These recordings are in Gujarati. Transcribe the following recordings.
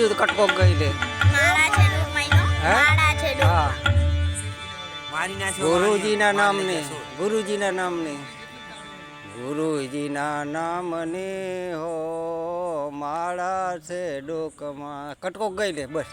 કીધું તો કટકો ગઈ લે મારા છે ડોકમાઈનો મારા છે હા મારી ના ગુરુજીના નામને ગુરુજીના નામને ગુરુજીના નામને હો માળા છે ડોકમાં કટકો ગઈ લે બસ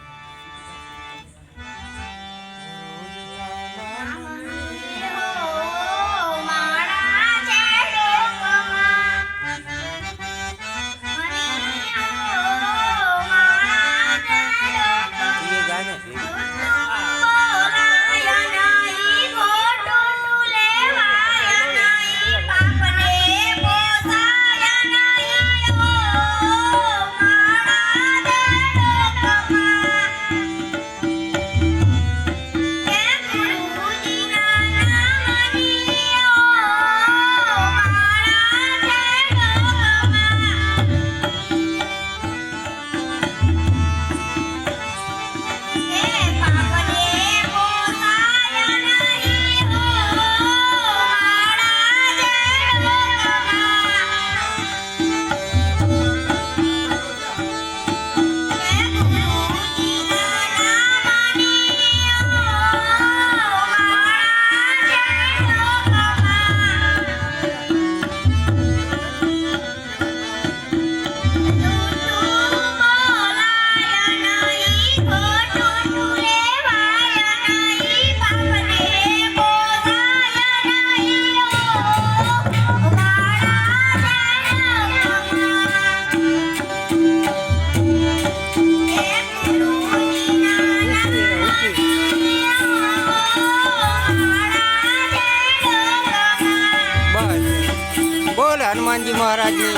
હનુમાનજી મહારાજની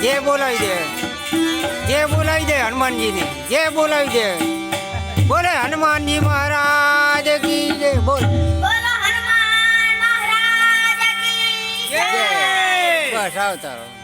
જે બોલાવી દે હનુમાનજીને જે બોલાવી દે બોલે હનુમાનજી મહારાજ કી જય બોલ બોલો હનુમાન મહારાજ કી જય બસ આવતારો